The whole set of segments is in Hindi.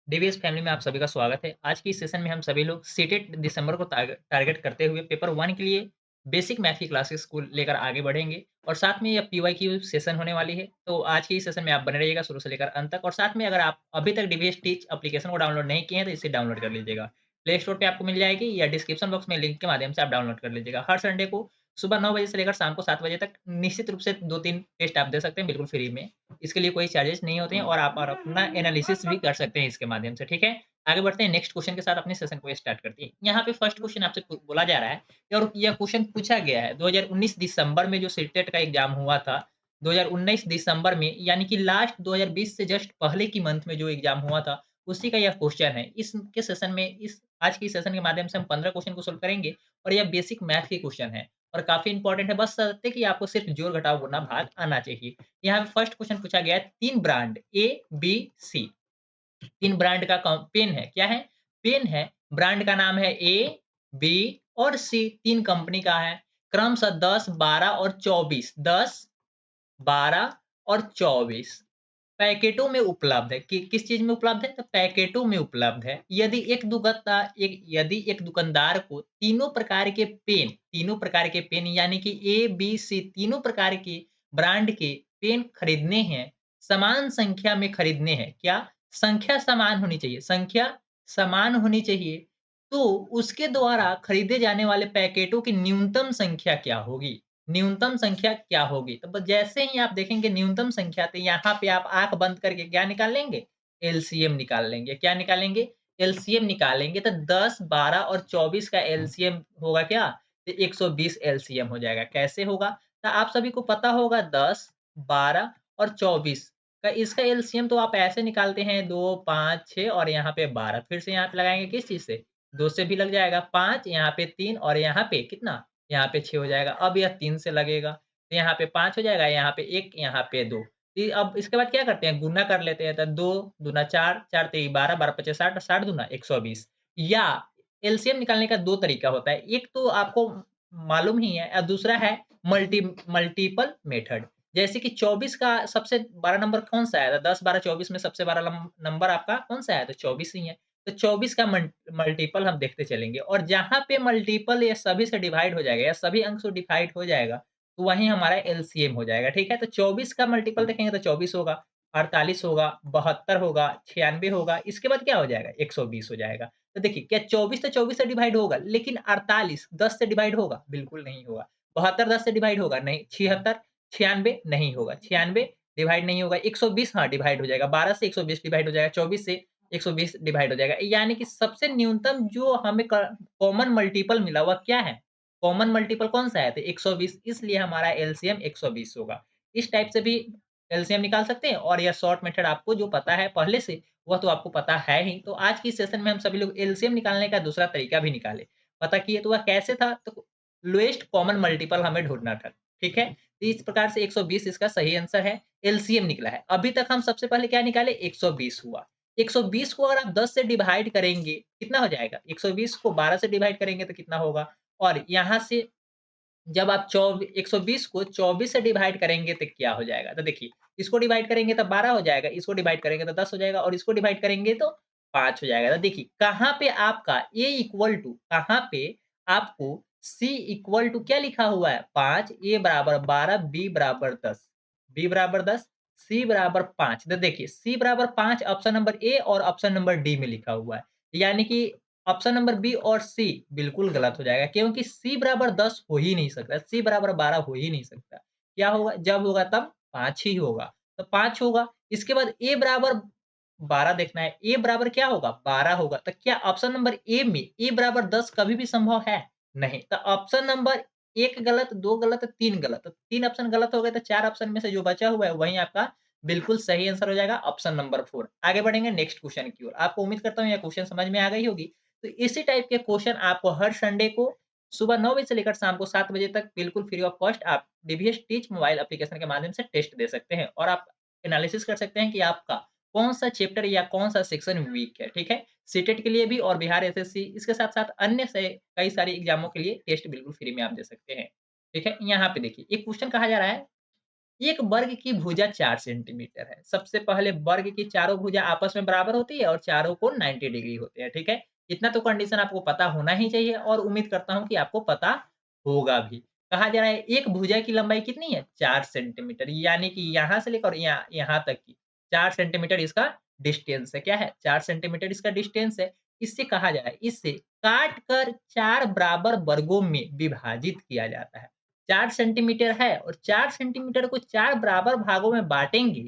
डीवीएस फैमिली में आप सभी का स्वागत है। आज की इस सेशन में हम सभी लोग सीटेट दिसंबर को टारगेट करते हुए पेपर 1 के लिए बेसिक मैथ की क्लासेस को लेकर आगे बढ़ेंगे और साथ में यह पीवाईक्यू सेशन होने वाली है। तो आज की इस सेशन में आप बने रहिएगा शुरू से लेकर अंत तक और साथ में अगर आप अभी तक डीवीएस टीच एप्लीकेशन को डाउनलोड नहीं किए हैं तो इसे डाउनलोड कर लीजिएगा। प्ले स्टोर पे आपको मिल जाएगी या डिस्क्रिप्शन बॉक्स में लिंक के माध्यम से आप डाउनलोड कर लीजिएगा। हर संडे को सुबह 9 बजे से लेकर शाम को 7 बजे तक निश्चित रूप से 2-3 टेस्ट आप दे सकते हैं बिल्कुल फ्री में। इसके लिए कोई चार्जेस नहीं होते हैं और आप और अपना एनालिसिस भी कर सकते हैं इसके माध्यम से, ठीक है? आगे बढ़ते हैं नेक्स्ट क्वेश्चन के साथ अपने सेशन को स्टार्ट करते हैं। यहाँ पे फर्स्ट क्वेश्चन आपसे बोला जा रहा है और यह क्वेश्चन पूछा गया है 2019 दिसंबर में जो सीटेट का एग्जाम हुआ था, 2019 दिसंबर में यानी कि लास्ट 2020 से जस्ट पहले की मंथ में जो एग्जाम हुआ था, उसी का यह क्वेश्चन है। इसके सेशन में इस आज की सेशन के माध्यम से हम 15 क्वेश्चन को सोल्व करेंगे और यह बेसिक मैथ के क्वेश्चन है और काफ़ी इंपॉर्टेंट है, बस शर्त है कि आपको सिर्फ जोड़-घटाव गुणा भाग आना चाहिए। यहाँ पे फर्स्ट क्वेश्चन पूछा गया है 3 brand A, B, C 3 brand का पेन है। क्या है? पेन है। ब्रांड का नाम है ए, बी और सी 3 कंपनी का है। क्रमशः 10, 12 और 24 10, 12 और 24 पैकेटों में उपलब्ध है। कि किस चीज़ में उपलब्ध है? तो पैकेटों में उपलब्ध है। यदि एक दुकानदार को तीनों प्रकार के पेन यानी कि ए, बी, सी तीनों प्रकार के ब्रांड के पेन खरीदने हैं, समान संख्या में खरीदने हैं। क्या? संख्या समान होनी चाहिए। संख्या समान होनी चाहिए, तो उसके द्वारा खरीदे जाने वाले पैकेटों की न्यूनतम संख्या क्या होगी? न्यूनतम संख्या क्या होगी? तो ब जैसे ही आप देखेंगे न्यूनतम संख्या तो यहाँ पे आप आँख बंद करके क्या निकाल लेंगे? एलसीएम निकाल लेंगे। क्या निकालेंगे? एलसीएम निकालेंगे तो 10, 12 और 24 का एलसीएम होगा क्या? तो 120 एलसीएम हो जाएगा। कैसे होगा? तो आप सभी को पता होगा 10, 12 और 24 का इसका एलसीएम तो आप ऐसे निकालते हैं 2, 5, 6 और यहाँ पे 12 फिर से यहाँ पे लगाएँगे किस चीज़ से? 2 से भी लग जाएगा 5 यहाँ पे 3 और यहाँ पे कितना? यहाँ पे 6 हो जाएगा। अब यह 3 से लगेगा, तो यहाँ पे 5 हो जाएगा, यहाँ पे 1, यहाँ पे 2। अब इसके बाद क्या करते हैं, गुना कर लेते हैं, तो 2 दूना 4, 4 तिरी 12, 12 पचे 60, 60 दूना 120 या एलसीएम निकालने का 2 तरीका होता है। एक तो आपको मालूम ही है दूसरा है मल्टीपल मेथड। जैसे कि 24 का सबसे बड़ा नंबर कौन-सा आया था? 10, 12, 24 में सबसे बड़ा नंबर आपका कौन-सा आया? तो 24 ही है। तो 24 का मल्टीपल हम देखते चलेंगे और जहाँ पे मल्टीपल ये सभी से डिवाइड हो जाएगा या सभी अंक से डिवाइड हो जाएगा, तो वहीं हमारा एलसीएम हो जाएगा, ठीक है? तो 24 का मल्टीपल देखेंगे तो 24 होगा, 48 होगा, 72 होगा, 96 होगा, इसके बाद क्या हो जाएगा? 120 हो जाएगा। तो देखिए क्या 24 तो 24 से डिवाइड होगा, लेकिन 48 10 से डिवाइड होगा? बिल्कुल नहीं होगा। 72 10 से डिवाइड होगा? नहीं। 76 96 नहीं होगा। 96 डिवाइड नहीं होगा। 120 हाँ, डिवाइड हो जाएगा। 12 से 120 डिवाइड हो जाएगा। 24 से 120 डिवाइड हो जाएगा। यानी कि सबसे न्यूनतम जो हमें कॉमन मल्टीपल मिला वह क्या है? कॉमन मल्टीपल कौन-सा है? तो 120 इसलिए हमारा एलसीएम 120 होगा। इस टाइप से भी एलसीएम निकाल सकते हैं और यह शॉर्ट मेथड आपको जो पता है पहले से, वह तो आपको पता है ही। तो आज की सेशन में हम सभी लोग एलसीएम निकालने का दूसरा तरीका भी निकाले। पता किए तो वह कैसे था? तो लोएस्ट कॉमन मल्टीपल हमें ढूँढना था। ठीक है? तो इस प्रकार से 120 इसका सही आंसर है। एलसीएम निकला है। अभी तक हम सबसे पहले क्या निकाले? 120 हुआ। 120 को अगर आप 10 से डिवाइड करेंगे, कितना हो जाएगा? 120 को 12 से डिवाइड करेंगे तो कितना होगा? और यहाँ से जब आप 120 को 24 से डिवाइड करेंगे तो क्या हो जाएगा? तो देखिए, इसको डिवाइड करेंगे तो 12 हो जाएगा, इसको डिवाइड करेंगे तो 10 हो जाएगा और इसको डिवाइड करेंगे तो 5 हो जाएगा। तो देखिए, कहाँ पे आपका कहाँ पे आपको C इक्वल टू क्या लिखा हुआ है? 5, A बराबर 12, B बराबर 10, B बराबर 10, C बराबर 5। तो देखिए, C बराबर 5 ऑप्शन नंबर A और ऑप्शन नंबर D में लिखा हुआ है। यानी कि ऑप्शन नंबर बी और सी बिल्कुल गलत हो जाएगा क्योंकि सी बराबर 10 हो ही नहीं सकता, सी बराबर 12 हो ही नहीं सकता। क्या होगा? जब होगा तब 5 ही होगा, तो 5 होगा। इसके बाद ए बराबर 12 देखना है, ए बराबर क्या होगा? 12 होगा। तो क्या ऑप्शन नंबर ए में ए बराबर 10 कभी भी संभव है? नहीं। तो ऑप्शन नंबर 1 गलत, 2 गलत, 3 गलत। तो 3 ऑप्शन गलत हो गए तो 4 ऑप्शन में से जो बचा हुआ है वही आपका बिल्कुल सही आंसर हो जाएगा ऑप्शन नंबर 4। आगे बढ़ेंगे नेक्स्ट क्वेश्चन की ओर। आपको उम्मीद करता हूँ यह क्वेश्चन समझ में आ गई होगी। तो इसी टाइप के क्वेश्चन आपको हर संडे को सुबह 9 बजे से लेकर शाम को 7 बजे तक बिल्कुल फ्री ऑफ कॉस्ट आप डीवीएस टीच मोबाइल एप्लीकेशन के माध्यम से टेस्ट दे सकते हैं और आप एनालिसिस कर सकते हैं कि आपका कौन-सा चैप्टर या कौन-सा सेक्शन वीक है, ठीक है? सीटेट के लिए भी और बिहार एसएससी इसके साथ-साथ अन्य से कई सारी एग्ज़ामों के लिए टेस्ट बिल्कुल फ्री में आप दे सकते हैं, ठीक है? यहाँ पे देखिए एक क्वेश्चन कहा जा रहा है एक वर्ग की भुजा 4 सेंटीमीटर है। सबसे पहले वर्ग की चारों भुजा आपस में बराबर होती है और चारों कोण 90 डिग्री होते हैं, ठीक है? इतना तो कंडीशन आपको पता होना ही चाहिए और उम्मीद करता हूँ कि आपको पता होगा भी। कहा जा रहा है एक भुजा की लंबाई कितनी है? 4 सेंटीमीटर यानी कि यहाँ से लेकर यहाँ यहाँ तक की 4 सेंटीमीटर इसका डिस्टेंस है। क्या है? 4 सेंटीमीटर इसका डिस्टेंस है। इससे कहा जा रहा है इससे काट कर 4 बराबर वर्गों में विभाजित किया जाता है। 4 सेंटीमीटर है और 4 सेंटीमीटर को 4 बराबर भागों में बाँटेंगे,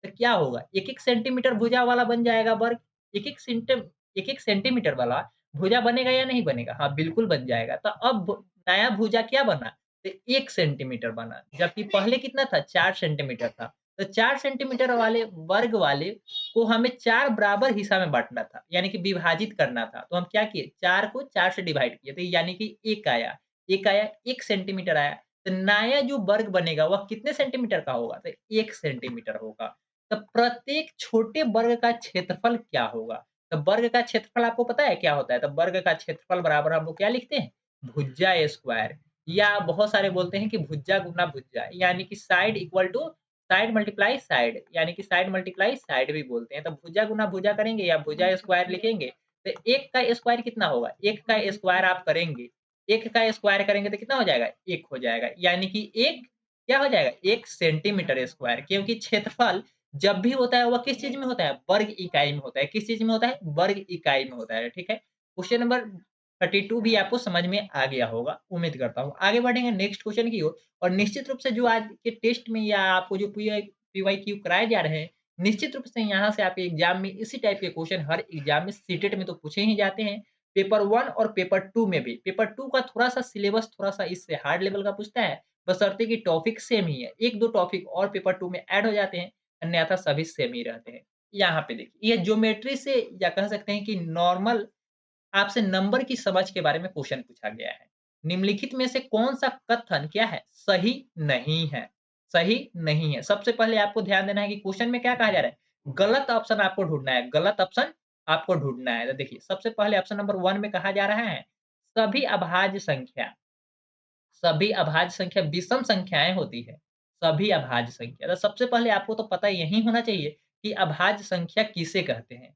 तो क्या होगा? 1-1 सेंटीमीटर भुजा वाला बन जाएगा वर्ग। 1-1 सेंटीमीटर वाला भुजा बनेगा या नहीं बनेगा? हाँ, बिल्कुल बन जाएगा। तो अब नया भुजा क्या बना? तो 1 सेंटीमीटर बना, जबकि पहले कितना था? 4 सेंटीमीटर था। तो 4 सेंटीमीटर वाले वर्ग वाले को हमें 4 बराबर हिस्सा में बाँटना था, यानी कि विभाजित करना था। तो हम क्या किए? 4 को 4 से डिवाइड किए, तो यानी कि 1 आया। 1 आया, 1 सेंटीमीटर आया। तो नया जो वर्ग बनेगा वह कितने सेंटीमीटर का होगा? तो 1 सेंटीमीटर होगा। तो प्रत्येक छोटे वर्ग का क्षेत्रफल क्या होगा? तो वर्ग का क्षेत्रफल आपको पता है क्या होता है? तो वर्ग का क्षेत्रफल बराबर हम लोग क्या लिखते हैं? भुजा स्क्वायर या बहुत सारे बोलते हैं कि भुजा गुना भुजा यानी कि side equal to side multiply side यानी कि साइड मल्टीप्लाई साइड भी बोलते हैं। तो भुजा गुना भुजा करेंगे या भुजा स्क्वायर लिखेंगे, तो 1 का स्क्वायर कितना होगा? 1 का स्क्वायर आप करेंगे 1 का स्क्वायर करेंगे तो कितना हो जाएगा? 1 हो जाएगा। यानी कि 1 क्या हो जाएगा? 1 सेंटीमीटर स्क्वायर क्योंकि क्षेत्रफल जब भी होता है वह किस चीज़ में होता है? वर्ग इकाई में होता है। किस चीज़ में होता है? वर्ग इकाई में होता है, ठीक है? क्वेश्चन नंबर 32 भी आपको समझ में आ गया होगा, उम्मीद करता हूँ। आगे बढ़ेंगे नेक्स्ट क्वेश्चन की ओर और निश्चित रूप से जो आज के टेस्ट में या आपको जो पीवाईक्यू कराए जा रहे हैं, निश्चित रूप से यहाँ से आपके एग्ज़ाम में इसी टाइप के क्वेश्चन हर एग्ज़ाम में सीटेट में तो पूछे ही जाते हैं। पेपर 1 और पेपर 2 में भी। पेपर 2 का थोड़ा-सा सिलेबस थोड़ा-सा इससे हार्ड लेवल का पूछता है, बशर्ते कि टॉपिक सेम ही है। 1-2 टॉपिक और पेपर 2 में ऐड हो जाते हैं, अन्यथा सभी सेम ही रहते हैं। यहाँ पे देखिए, ये ज्योमेट्री से या कह सकते हैं कि नॉर्मल आपसे नंबर की समझ के बारे में क्वेश्चन पूछा गया है। निम्नलिखित में से कौन-सा कथन क्या है? सही नहीं है। सही नहीं है। सबसे पहले आपको ध्यान देना है कि क्वेश्चन में क्या कहा जा रहा है? गलत ऑप्शन आपको ढूँढना है, गलत ऑप्शन आपको ढूँढना है। तो देखिए, सबसे पहले ऑप्शन नंबर 1 में कहा जा रहा है, सभी अभाज्य संख्या विषम संख्याएँ होती है। सभी अभाज्य संख्या। तो सबसे पहले आपको तो पता यही होना चाहिए कि अभाज्य संख्या किसे कहते हैं?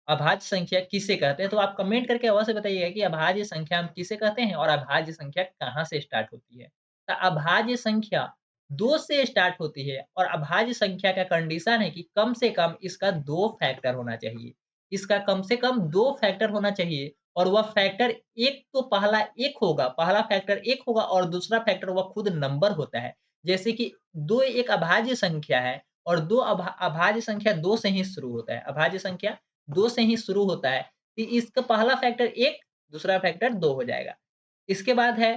अभाज्य संख्या किसे कहते हैं? तो आप कमेंट करके अवश्य बताइएगा कि अभाज्य संख्या हम किसे कहते हैं और अभाज्य संख्या कहाँ से स्टार्ट होती है? तो अभाज्य संख्या 2 से स्टार्ट होती है और अभाज्य संख्या का कंडीशन है कि कम से कम इसका 2 फैक्टर होना चाहिए। इसका कम से कम 2 फैक्टर होना चाहिए और वह फैक्टर एक तो पहला फैक्टर 1 होगा और दूसरा फैक्टर वह खुद नंबर होता है। जैसे कि 2 एक अभाज्य संख्या है और 2 अभाज्य संख्या 2 से ही शुरू होता है। अभाज्य संख्या 2 से ही शुरू होता है, तो इसका पहला फैक्टर 1 दूसरा फैक्टर 2 हो जाएगा। इसके बाद है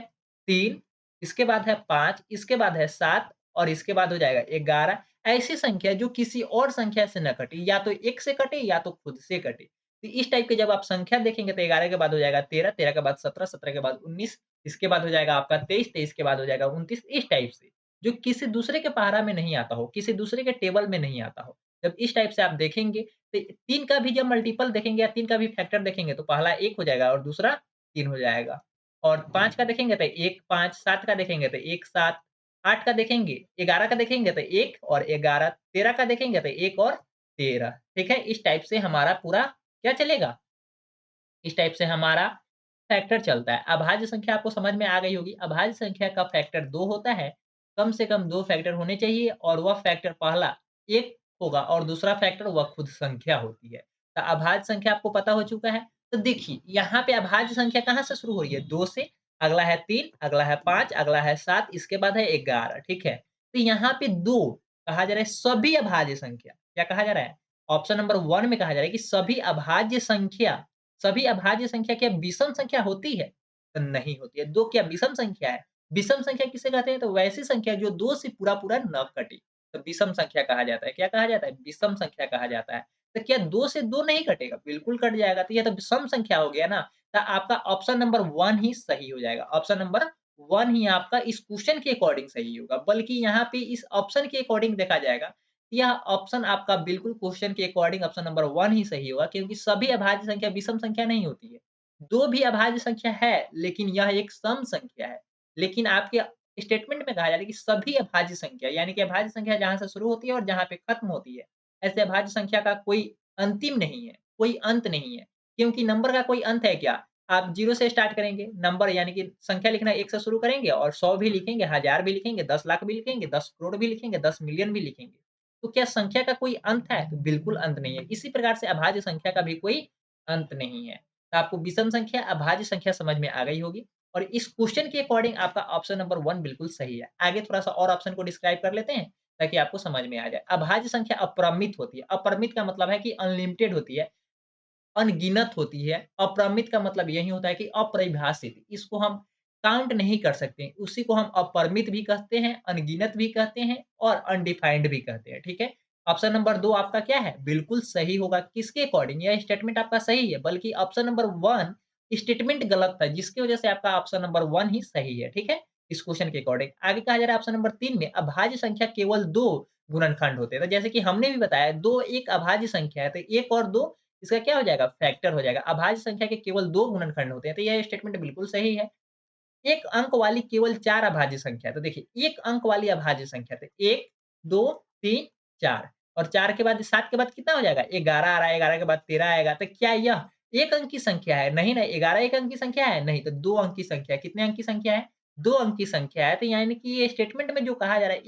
3 इसके बाद है 5 इसके बाद है 7 और इसके बाद हो जाएगा 11 ऐसी संख्या जो किसी और संख्या से ना कटे, या तो 1 से कटे या तो खुद से कटे। तो इस टाइप के जब आप संख्या देखेंगे तो 11 के बाद हो जाएगा 13, 13 के बाद 17, 17 के बाद 19, इसके बाद हो जाएगा आपका 23, 23 के बाद हो जाएगा 29 इस टाइप से। जो किसी दूसरे के पहाड़ा में नहीं आता हो, किसी दूसरे के टेबल में नहीं आता हो। जब इस टाइप से आप देखेंगे तो 3 का भी जब मल्टीपल देखेंगे या 3 का भी फैक्टर देखेंगे तो पहला 1 हो जाएगा और दूसरा 3 हो जाएगा। और 5 का देखेंगे तो 1, 5, 7 का देखेंगे तो 1, 7, 8 का देखेंगे, 11 का देखेंगे तो 1 और 11, 13 का देखेंगे तो 1 और 13, ठीक है? इस टाइप से हमारा पूरा क्या चलेगा? इस टाइप से हमारा फैक्टर चलता है। अभाज्य संख्या आपको समझ में आ गई होगी। अभाज्य संख्या का फैक्टर 2 होता है। कम से कम 2 फैक्टर होने चाहिए और वह फैक्टर पहला 1 होगा और दूसरा फैक्टर वह खुद संख्या होती है। तो अभाज्य संख्या आपको पता हो चुका है। तो देखिए, यहाँ पे अभाज्य संख्या कहाँ से शुरू हो रही है? 2 से, अगला है 3, अगला है 5, अगला है 7, इसके बाद है 11, ठीक है? तो यहाँ पे 2 कहा जा रहा है सभी अभाज्य संख्या। क्या कहा जा रहा है? ऑप्शन नंबर 1 में कहा जा रहा है कि सभी अभाज्य संख्या क्या विषम संख्या होती है? तो नहीं होती है। 2 क्या विषम संख्या है? विषम संख्या किसे कहते हैं? तो वैसी संख्या जो 2 से पूरा-पूरा ना कटे, तो विषम संख्या कहा जाता है। क्या कहा जाता है? विषम संख्या कहा जाता है। तो क्या 2 से 2 नहीं कटेगा? बिल्कुल कट जाएगा, तो ये तो विषम संख्या हो गया ना। तो आपका ऑप्शन नंबर 1 ही सही हो जाएगा। ऑप्शन नंबर 1 ही आपका इस क्वेश्चन के अकॉर्डिंग सही होगा। बल्कि यहाँ पे इस ऑप्शन के अकॉर्डिंग देखा जाएगा, यह ऑप्शन आपका बिल्कुल क्वेश्चन के अकॉर्डिंग ऑप्शन नंबर 1 ही सही होगा क्योंकि सभी अभाज्य संख्या विषम संख्या नहीं होती है। 2 भी अभाज्य संख्या है, लेकिन यह एक सम संख्या है। लेकिन आपके स्टेटमेंट में कहा जा रहा है कि सभी अभाज्य संख्या यानी कि अभाज्य संख्या जहाँ से शुरू होती है और जहाँ पे खत्म होती है, ऐसे अभाज्य संख्या का कोई अंतिम नहीं है, कोई अंत नहीं है। क्योंकि नंबर का कोई अंत है क्या? आप 0 से स्टार्ट करेंगे, नंबर यानी कि संख्या लिखना 1 से शुरू करेंगे और 100 भी लिखेंगे, 1000 भी लिखेंगे, 10 लाख भी लिखेंगे, 10 करोड़ भी लिखेंगे, 10 मिलियन भी लिखेंगे। तो क्या संख्या का कोई अंत है? तो बिल्कुल अंत नहीं है। इसी प्रकार से अभाज्य संख्या का भी कोई अंत नहीं है। तो आपको विषम संख्या, अभाज्य संख्या समझ में आ गई होगी और इस क्वेश्चन के अकॉर्डिंग आपका ऑप्शन नंबर 1 बिल्कुल सही है। आगे थोड़ा-सा और ऑप्शन को डिस्क्राइब कर लेते हैं, ताकि आपको समझ में आ जाए। अभाज्य संख्या अपरिमित होती है। अपरिमित का मतलब है कि अनलिमिटेड होती है, अनगिनत होती है। अपरिमित का मतलब यही होता है कि अपरिभाषित, इसको हम काउंट नहीं कर सकते। उसी को हम अपरिमित भी कहते हैं, अनगिनत भी कहते हैं और अनडिफाइंड भी कहते हैं, ठीक है? ऑप्शन नंबर 2 आपका क्या है? बिल्कुल सही होगा। किसके अकॉर्डिंग? यह स्टेटमेंट आपका सही है, बल्कि ऑप्शन नंबर 1 स्टेटमेंट गलत था, जिसकी वजह से आपका ऑप्शन नंबर 1 ही सही है, ठीक है? इस क्वेश्चन के अकॉर्डिंग। आगे कहा जा रहा है ऑप्शन नंबर 3 में अभाज्य संख्या केवल 2 गुणनखंड होते हैं। तो जैसे कि हमने भी बताया 2 एक अभाज्य संख्या है, तो 1 और 2 इसका क्या हो जाएगा? फैक्टर हो जाएगा। अभाज्य संख्या के केवल 2 गुणनखंड होते हैं, तो यह स्टेटमेंट बिल्कुल सही है। 1 अंक वाली केवल 4 अभाज्य संख्या, तो देखिए 1 अंक वाली अभाज्य संख्या, तो 1, 2, 3, 4 और 4 के बाद 7 के बाद कितना हो जाएगा? 11 आ रहा है, 11 के बाद 13 आएगा, तो क्या यह 1 अंक की संख्या है? नहीं ना, 11 1 अंक की संख्या है? नहीं, तो 2 अंक की संख्या है। कितने अंक की संख्या है? 2 अंक की संख्या है, तो यानी कि ये स्टेटमेंट में जो कहा जा रहा है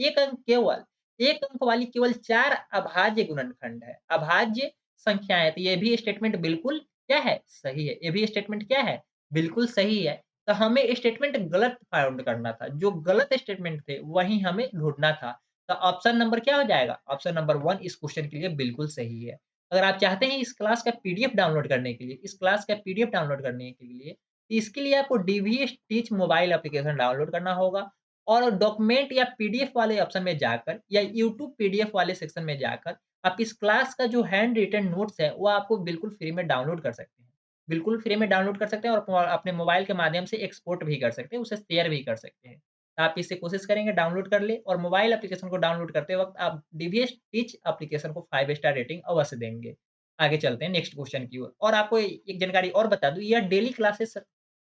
1 अंक वाली केवल 4 अभाज्य गुणनखंड है। अभाज्य संख्या है, तो ये भी स्टेटमेंट बिल्कुल क्या है? सही है। ये भी स्टेटमेंट क्या है? बिल्कुल सही है। तो हमें स्टेटमेंट गलत फाउंड करना था। जो गलत स्टेटमेंट थे, वही हमें ढूँढना था। तो ऑप्शन नंबर क्या हो जाएगा? ऑप्शन नंबर 1 इस क्वेश्चन के लिए बिल्कुल सही है। अगर आप चाहते हैं इस क्लास का पीडीएफ डाउनलोड करने के लिए इस क्लास का पीडीएफ डाउनलोड करने के लिए, इसके लिए आपको DVS teach mobile application download करना होगा और डॉक्यूमेंट या पीडीएफ वाले ऑप्शन में जाकर या यूट्यूब पीडीएफ वाले सेक्शन में जाकर आप इस क्लास का जो हैंड रिटन नोट्स है, वो आपको बिल्कुल फ्री में डाउनलोड कर सकते हैं। बिल्कुल फ्री में डाउनलोड कर सकते हैं और अपने मोबाइल के माध्यम से एक्सपोर्ट भी कर सकते हैं, उसे शेयर भी कर सकते हैं। आप इसे कोशिश करेंगे डाउनलोड कर लें और मोबाइल एप्लीकेशन को डाउनलोड करते वक़्त आप डीवीएस टीच एप्लीकेशन को 5 स्टार रेटिंग अवश्य देंगे। आगे चलते हैं नेक्स्ट क्वेश्चन की ओर और आपको एक जानकारी और बता दूँ, यह डेली क्लासेस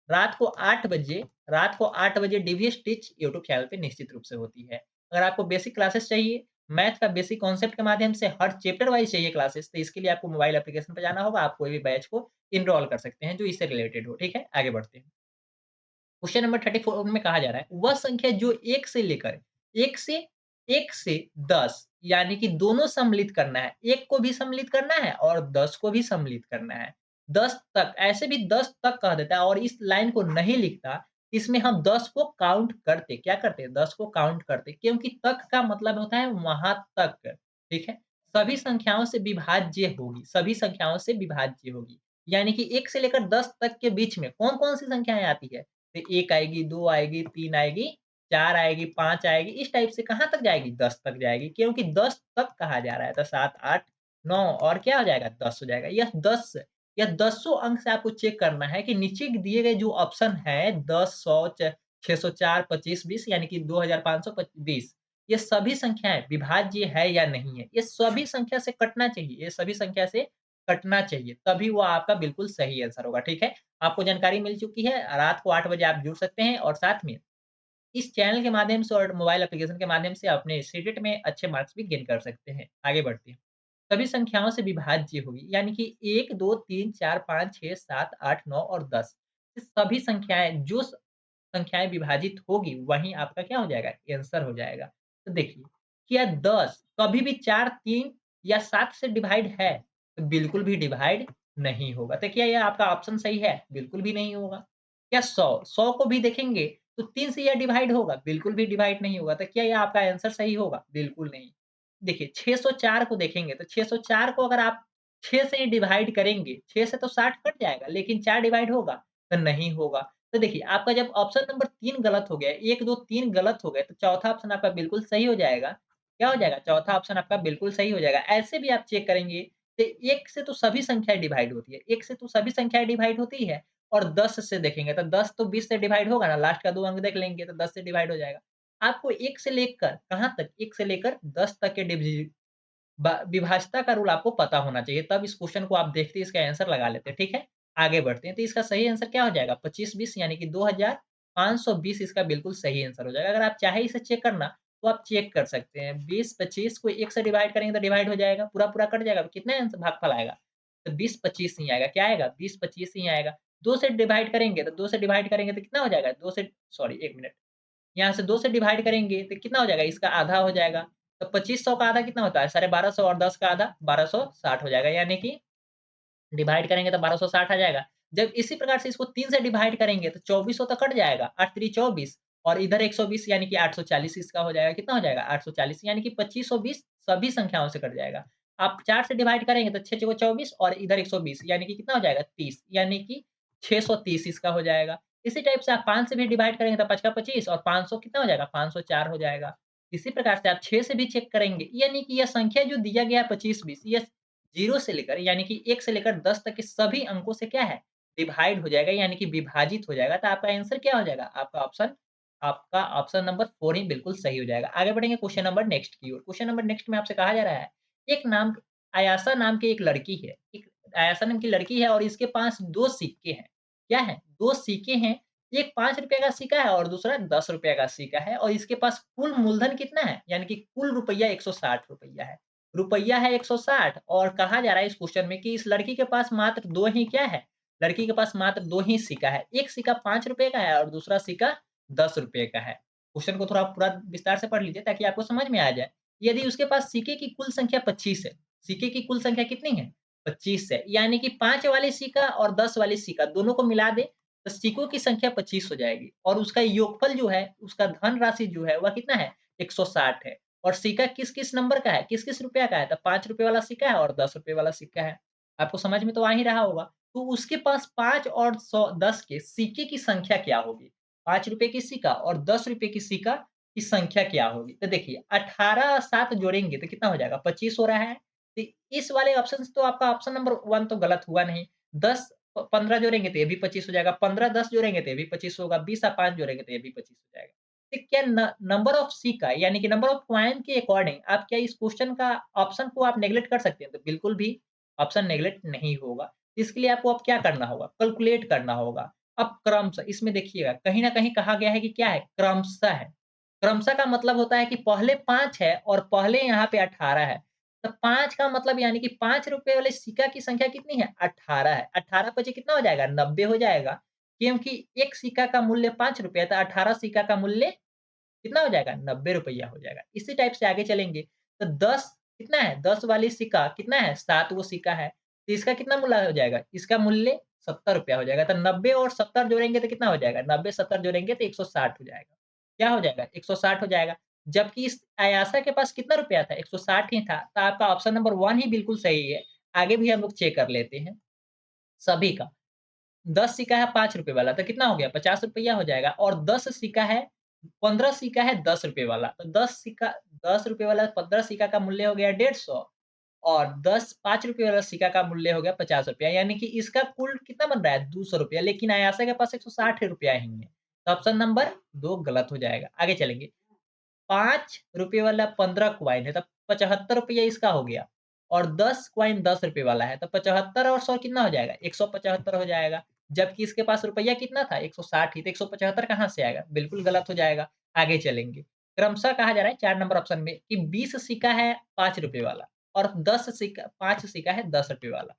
रात को 8 बजे डीवीएस टीच यूट्यूब चैनल पे निश्चित रूप से होती है। अगर आपको बेसिक क्लासेस चाहिए, मैथ का बेसिक कॉन्सेप्ट के माध्यम से हर चैप्टर वाइज़ चाहिए क्लासेस, तो इसके लिए आपको मोबाइल एप्लीकेशन पे जाना होगा। आप कोई भी बैच को इनरोल कर सकते हैं जो इससे रिलेटेड हो, ठीक है? आगे बढ़ते हैं। क्वेश्चन नंबर 34 में कहा जा रहा है, वह संख्या जो 1 से लेकर 1 से 1 से 10 यानी कि दोनों सम्मिलित करना है। 1 को भी सम्मिलित करना है और 10 को भी सम्मिलित करना है। 10 तक ऐसे भी 10 तक कह देता है और इस लाइन को नहीं लिखता, इसमें हम 10 को काउंट करते। क्या करते? 10 को काउंट करते क्योंकि तक का मतलब होता है वहाँ तक, ठीक है? सभी संख्याओं से विभाज्य होगी, सभी संख्याओं से विभाज्य होगी। यानी कि 1 से लेकर 10 तक के बीच में कौन-कौन सी संख्याएँ आती है? तो 1 आएगी, 2 आएगी, 3 आएगी, 4 आएगी, 5 आएगी, इस टाइप से कहाँ तक जाएगी? 10 तक जाएगी क्योंकि 10 तक कहा जा रहा है। तो 7, 8, 9 और क्या हो जाएगा? 10 हो जाएगा। यह दसों अंक से आपको चेक करना है कि नीचे दिए गए जो ऑप्शन हैं 10, 100, 604, 25, 20 यानी कि 2520 ये सभी संख्याएँ विभाज्य है या नहीं है? ये सभी संख्या से कटना चाहिए, ये सभी संख्या से कटना चाहिए, तभी वो आपका बिल्कुल सही आंसर होगा, ठीक है? आपको जानकारी मिल चुकी है, रात को 8 बजे आप जुड़ सकते हैं और साथ में इस चैनल के माध्यम से और मोबाइल एप्लीकेशन के माध्यम से अपने सीटेट में अच्छे मार्क्स भी गेन कर सकते हैं। आगे बढ़ते हैं। सभी संख्याओं से विभाज्य होगी, यानी कि 1, 2, 3, 4, 5, 6, 7, 8, 9 और 10 ये सभी संख्याएँ जो संख्याएँ विभाजित होगी, वहीं आपका क्या हो जाएगा? आंसर हो जाएगा। तो देखिए, क्या 10 कभी भी 4, 3 या 7 से डिवाइड है? तो बिल्कुल भी डिवाइड नहीं होगा। तो क्या यह आपका ऑप्शन सही है? बिल्कुल भी नहीं होगा। क्या 100 को भी देखेंगे तो 3 से यह डिवाइड होगा? बिल्कुल भी डिवाइड नहीं होगा। तो क्या यह आपका आंसर सही होगा? बिल्कुल नहीं। देखिए 604 को देखेंगे तो 604 को अगर आप 6 से डिवाइड करेंगे, 6 से तो 60 कट जाएगा, लेकिन 4 डिवाइड होगा? तो नहीं होगा। तो देखिए आपका जब ऑप्शन नंबर 3 गलत हो गया, 1, 2, 3 गलत हो गए, तो चौथा ऑप्शन आपका बिल्कुल सही हो जाएगा। क्या हो जाएगा? चौथा ऑप्शन आपका बिल्कुल सही हो जाएगा। ऐसे भी आप चेक करेंगे, तो 1 से तो सभी संख्याएँ डिवाइड होती है, 1 से तो सभी संख्याएँ डिवाइड होती है और 10 से देखेंगे, तो 10 तो 20 से डिवाइड होगा ना, लास्ट का 2 अंक देख लेंगे तो 10 से डिवाइड हो जाएगा। आपको 1 से लेकर कहाँ तक? 1 से लेकर 10 तक के विभाज्यता का रूल आपको पता होना चाहिए, तब इस क्वेश्चन को आप देखते ही इसका आंसर लगा लेते हैं, ठीक है? आगे बढ़ते हैं, तो इसका सही आंसर क्या हो जाएगा? 25-20 यानी कि 2000 520 इसका बिल्कुल सही आंसर हो जाएगा। अगर आप चाहे इसे चेक करना, तो आप चेक कर सकते हैं। 20, 25 को 1 से डिवाइड करेंगे तो डिवाइड हो जाएगा, पूरा-पूरा कट जाएगा, तो कितना आंसर भागफल आएगा? तो 20, 25 नहीं आएगा, क्या आएगा? 20, 25 ही आएगा। 2 से डिवाइड करेंगे, तो 2 से डिवाइड करेंगे तो कितना हो जाएगा? 2 से सॉरी 1 मिनट, यहाँ से 2 से डिवाइड करेंगे तो कितना हो जाएगा? इसका आधा हो जाएगा। तो 2500 का आधा कितना होता है? 1250 और 10 का आधा 1260 हो जाएगा, यानी कि डिवाइड करेंगे तो 1260 आ जाएगा। जब इसी प्रकार से इसको 3 से डिवाइड करेंगे तो 2400 तो कट जाएगा, 8 त्रिक 24 और इधर 120 यानी कि 840 इसका हो जाएगा। कितना हो जाएगा? 840 यानी कि 2520 सभी संख्याओं से कट जाएगा। आप 4 से डिवाइड करेंगे तो 6 चौको 24 और इधर 120 यानी कि कितना हो जाएगा? 30 यानी कि 630 इसका हो जाएगा। इसी टाइप से आप 5 से भी डिवाइड करेंगे तो 5 का 25 और 500 कितना हो जाएगा? 504 हो जाएगा। इसी प्रकार से आप 6 से भी चेक करेंगे, यानी कि यह संख्या जो दिया गया है 25-20 ये 0 से लेकर यानी कि 1 से लेकर 10 तक के सभी अंकों से क्या है? डिवाइड हो जाएगा यानी कि विभाजित हो जाएगा। तो आपका आंसर क्या हो जाएगा? आपका ऑप्शन नंबर 4 ही बिल्कुल सही हो जाएगा। आगे बढ़ेंगे क्वेश्चन नंबर नेक्स्ट की ओर। क्वेश्चन नंबर नेक्स्ट में आपसे कहा जा रहा है, एक नाम आयाशा नाम की एक लड़की है। एक आयाशा नाम की लड़की है और इसके पास 2 सिक्के हैं। क्या है? 2 सिक्के हैं। एक ₹5 का सिक्का है और दूसरा ₹10 का सिक्का है और इसके पास कुल मूलधन कितना है? यानी कि कुल रुपया ₹160 है। रुपया है 160 और कहा जा रहा है इस क्वेश्चन में कि इस लड़की के पास मात्र 2 ही क्या है? लड़की के पास मात्र 2 ही सिक्का है। एक सिक्का ₹5 का है और दूसरा सिक्का ₹10 का है। क्वेश्चन को थोड़ा पूरा विस्तार से पढ़ लीजिए ताकि आपको समझ में आ जाए। यदि उसके पास सिक्के की कुल संख्या 25 है, सिक्के की कुल संख्या कितनी है? 25 है, यानी कि 5 वाले सिक्का और 10 वाले सिक्का दोनों को मिला दें, तो सिक्कों की संख्या 25 हो जाएगी और उसका योगफल जो है, उसका धन राशि जो है, वह कितना है? 160 है। और सिक्का किस-किस नंबर का है? किस-किस रुपया का है? तो ₹5 वाला सिक्का है और ₹10 वाला सिक्का है। आपको समझ में तो आ ही रहा होगा। तो उसके पास 5 और 10 के सिक्के की संख्या क्या होगी? ₹5 की सिक्का और ₹10 की सिक्का की संख्या क्या होगी? तो देखिए 18 7 जोड़ेंगे तो कितना हो जाएगा? 25 हो रहा है। तो इस वाले ऑप्शन से तो आपका ऑप्शन नंबर 1 तो गलत हुआ नहीं। 10 15 जोड़ेंगे तो ये भी 25 हो जाएगा। 15 10 जोड़ेंगे तो ये भी 25 होगा। 20 और 5 जोड़ेंगे तो ये भी 25 हो जाएगा। तो क्या नंबर ऑफ सिक्का यानी कि नंबर ऑफ कॉइन के अकॉर्डिंग आप क्या इस क्वेश्चन का ऑप्शन को आप नेगलेक्ट कर सकते हैं? तो बिल्कुल भी ऑप्शन नेगलेक्ट नहीं होगा। इसके लिए आपको अब क्या करना होगा? कैलकुलेट करना होगा। अब क्रमशः इसमें देखिएगा कहीं न कहीं कहा गया है कि क्या है? क्रमशः है। क्रमशः का मतलब होता है कि पहले 5 है और पहले यहाँ पे 18 है। तो 5 का मतलब यानी कि ₹5 वाले सिक्का की संख्या कितनी है? 18 है। 18 पचे कितना हो जाएगा? 90 हो जाएगा। क्योंकि 1 सिक्का का मूल्य ₹5 है तो 18 सिक्का का मूल्य कितना हो जाएगा? ₹90 हो जाएगा। इसी टाइप से आगे चलेंगे, तो 10 कितना है? 10 वाली सिक्का कितना है? 7 वो सिक्का है, तो इसका कितना मूल्य हो जाएगा? इसका मूल्य ₹70 हो जाएगा, तो 90 और 70 जोड़ेंगे तो कितना हो जाएगा? 90 70 जोड़ेंगे तो 160 हो जाएगा। क्या हो जाएगा? 160 हो जाएगा। जबकि इस आयाशा के पास कितना रुपया था? 160 ही था, तो आपका ऑप्शन नंबर 1 ही बिल्कुल सही है। आगे भी हम लोग चेक कर लेते हैं, सभी का। 10 सिक्का है ₹5 वाला तो कितना हो गया? ₹50 हो जाएगा और 10 सिक्का है 15 सिक्का है ₹10 वाला। तो 10 रुपए वाला 15 सिक्का का मूल्य हो गया 150 और 10 ₹5 वाला सिक्का का मूल्य हो गया ₹50 यानी कि इसका कुल कितना बन रहा है? ₹200 लेकिन आयाशा के पास ₹160 ही है। तो ऑप्शन नंबर 2 गलत हो जाएगा। आगे चलेंगे। ₹5 वाला 15 कॉइन है, तब ₹75 इसका हो गया और 10 कॉइन ₹10 वाला है, तो 75 और 100 कितना हो जाएगा? 175 हो जाएगा। जबकि इसके पास रुपया कितना था? 160 ही, तो 175 कहाँ से आएगा? बिल्कुल गलत हो जाएगा। आगे चलेंगे। क्रमशः कहा जा रहा है 4 नंबर ऑप्शन में कि 20 सिक्का है ₹5 वाला और 5 सिक्का है ₹10 वाला।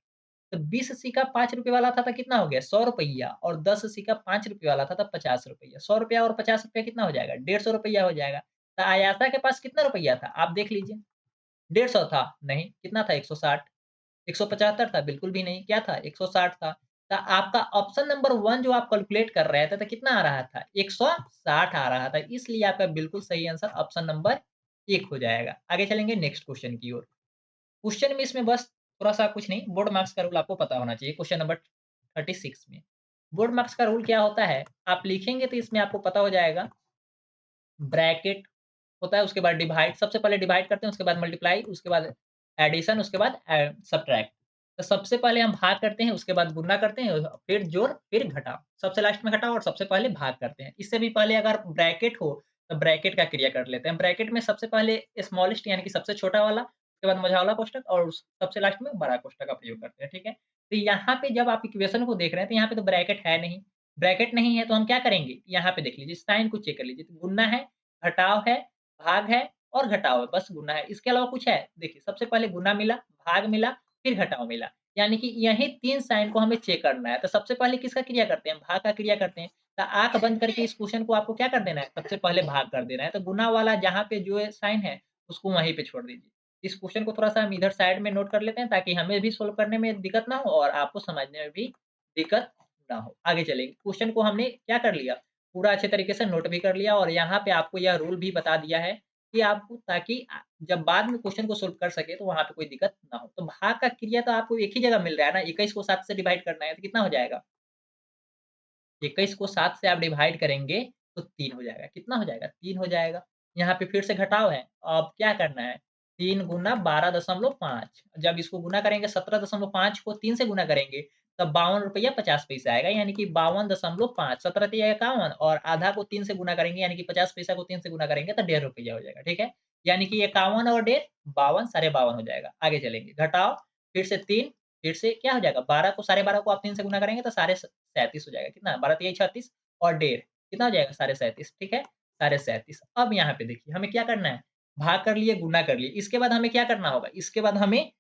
तो 20 सिक्का ₹5 वाला था तो कितना हो गया? ₹100 और 10 सिक्का ₹5 वाला था तो ₹50। ₹100 और ₹50 कितना हो जाएगा? ₹150 हो जाएगा। तो आयाशा के पास कितना रुपया था? आप देख लीजिए। 150 था? नहीं, कितना था? 160। 175 था? बिल्कुल भी नहीं। क्या था? 160 था। तो आपका ऑप्शन नंबर 1 जो आप कैलकुलेट कर रहे थे तो कितना आ रहा था? 160 आ रहा था। इसलिए आपका बिल्कुल सही आंसर ऑप्शन नंबर 1 हो जाएगा। आगे चलेंगे नेक्स्ट क्वेश्चन की ओर। क्वेश्चन में इसमें बस थोड़ा-सा कुछ नहीं, बोर्ड मार्क्स का रूल आपको पता होना चाहिए क्वेश्चन नंबर 36 में। बोर्ड मार्क्स का रूल क्या होता है? आप लिखेंगे तो इसमें आपको पता हो जाएगा, ब्रैकेट होता है, उसके बाद डिवाइड, सबसे पहले डिवाइड करते हैं, उसके बाद मल्टीप्लाई, उसके बाद एडिशन, उसके बाद सब्ट्रैक्ट। तो सबसे पहले हम भाग करते हैं, उसके बाद गुणा करते हैं, फिर जोड़, फिर घटाव। सबसे लास्ट में घटाव और सबसे पहले भाग करते हैं। इससे भी पहले अगर ब्रैकेट हो, तो ब्रैकेट का क्रिया कर लेते हैं। ब्रैकेट में सबसे पहले स्मॉलेस्ट यानी कि सबसे छोटा वाला, उसके बाद मझौला कोष्ठक और सबसे लास्ट में बड़ा कोष्ठक का प्रयोग करते हैं, ठीक है? तो यहाँ पे जब आप इक्वेशन को देख रहे हैं, तो यहाँ पे तो ब्रैकेट है नहीं। ब्रैकेट नहीं है तो हम क्या करेंगे? यहाँ पे देख लीजिए, साइन को चेक कर लीजिए। तो गुना है, घटाव है, भाग है और घटाव है, बस गुना है। इसके अलावा कुछ है? देखिए, सबसे पहले गुना मिला, भाग मिला, फिर घटाव मिला। यानी कि यही 3 साइन को हमें चेक करना है। तो सबसे पहले किसका क्रिया करते हैं? भाग का क्रिया करते हैं। तो आँख बंद करके इस क्वेश्चन को आपको क्या कर देना है? सबसे पहले भाग कर देना है। तो गुना वाला जहाँ पे जो है साइन है, उसको वहीं पे छोड़ दीजिए। इस क्वेश्चन को थोड़ा-सा हम इधर साइड में नोट कर लेते हैं ताकि हमें भी सोल्व करने में दिक्कत ना हो और आपको समझने में भी दिक्कत ना हो। आगे चलेंगे। क्वेश्चन को हमने क्या कर लिया? पूरा अच्छे तरीके से नोट भी कर लिया और यहाँ पे आपको यह रूल भी बता दिया है कि आपको ताकि जब बाद में क्वेश्चन को सोल्व कर सके तो वहाँ पे कोई दिक्कत ना हो। तो भाग का क्रिया तो आपको एक ही जगह मिल रहा है ना, 21 को 7 से डिवाइड करना है तो कितना हो जाएगा? 21 को 7 से आप डिवाइड करेंगे तो 3 हो जाएगा। कितना हो जाएगा? 3 हो जाएगा। यहाँ पे फिर से घटाव है। अब क्या करना है? 3 गुना 12.5 जब इसको गुना करेंगे 17.5 को 3 से गुना करेंगे तब ₹52.50 आएगा यानी कि 52.5 17 तिया 51 और आधा को 3 से गुना करेंगे यानी कि 50 पैसा को 3 से गुना करेंगे तो ₹1.5 हो जाएगा, ठीक है? यानी कि 51 और डेढ़ 52 साढ़े 52 हो जाएगा। आगे चलेंगे। घटाव फिर से 3 फिर से क्या हो जाएगा? 12 को साढ़े 12 को आप 3 से गुना करेंगे तो साढ़े 37 हो जाएगा। कितना? 12 तिया 36 और डेढ़ कितना हो जाएगा? साढ़े 37 ठीक है? साढ़े 37 अब यहाँ पे देखिए हमें क्या करना है? भाग कर लिए, गुना कर लिए। इसके बाद हमें क्या करना होगा? इसके बाद हमें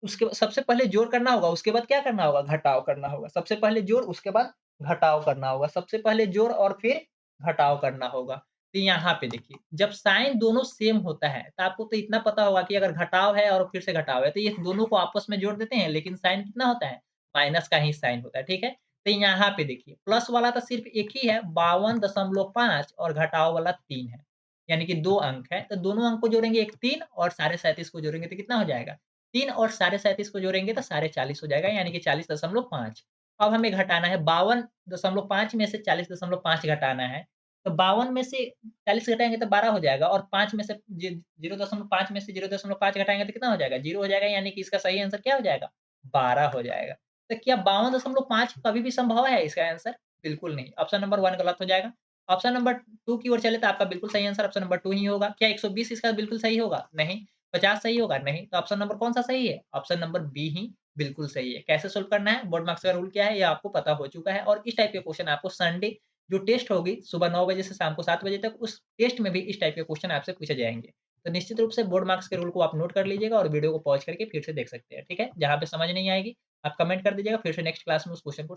उसके सबसे पहले जोड़ करना होगा, उसके बाद क्या करना होगा? घटाव करना होगा। सबसे पहले जोड़, उसके बाद घटाव करना होगा। सबसे पहले जोड़ और फिर घटाव करना होगा। तो यहाँ पे देखिए, जब साइन दोनों सेम होता है, तो आपको तो इतना पता होगा कि अगर घटाव है और फिर से घटाव है, तो ये दोनों को आपस में जोड़ देते हैं, लेकिन साइन कितना होता है? माइनस का ही साइन होता है, ठीक है? तो यहाँ पे देखिए, प्लस वाला तो सिर्फ एक ही है, 52.5 और घटाव वाला 3 है। यानी कि 2 अंक है, तो दोनों अंक को जोड़ेंगे, एक 3 और साढ़े 37 को जोड़ेंगे तो कितना हो जाएगा? 3 और साढ़े 37 को जोड़ेंगे तो साढ़े 40 हो जाएगा यानी कि 40.5 अब हमें घटाना है 52.5 में से 40.5 घटाना है। तो 52 में से 40 घटाएँगे तो 12 हो जाएगा और 5 में से 0.5 में से 0.5 घटाएँगे तो कितना हो जाएगा? 0 हो जाएगा यानी कि इसका सही आंसर क्या हो जाएगा? 12 हो जाएगा। तो क्या 52.5 कभी भी संभव है इसका आंसर? बिल्कुल नहीं। ऑप्शन नंबर 1 गलत हो जाएगा। ऑप्शन नंबर 2 की ओर चले तो आपका बिल्कुल सही आंसर ऑप्शन नंबर 2 ही होगा। क्या 120 इसका बिल्कुल सही होगा? नहीं। 50 सही होगा? नहीं। तो ऑप्शन नंबर कौन-सा सही है? ऑप्शन नंबर बी ही बिल्कुल सही है। कैसे सोल्व करना है? बोर्ड मार्क्स का रूल क्या है? ये आपको पता हो चुका है और इस टाइप के क्वेश्चन आपको संडे जो टेस्ट होगी सुबह 9 बजे से शाम को 7 बजे तक, उस टेस्ट में भी इस टाइप के क्वेश्चन आपसे पूछे जाएँगे। तो निश्चित रूप से बोर्ड मार्क्स के रूल को आप नोट कर लीजिएगा और वीडियो को पॉज़ करके फिर से देख सकते हैं, ठीक है? जहाँ पे समझ नहीं आएगी, आप कमेंट कर दीजिएगा, फिर से नेक्स्ट क्लास में उस क्वेश्चन को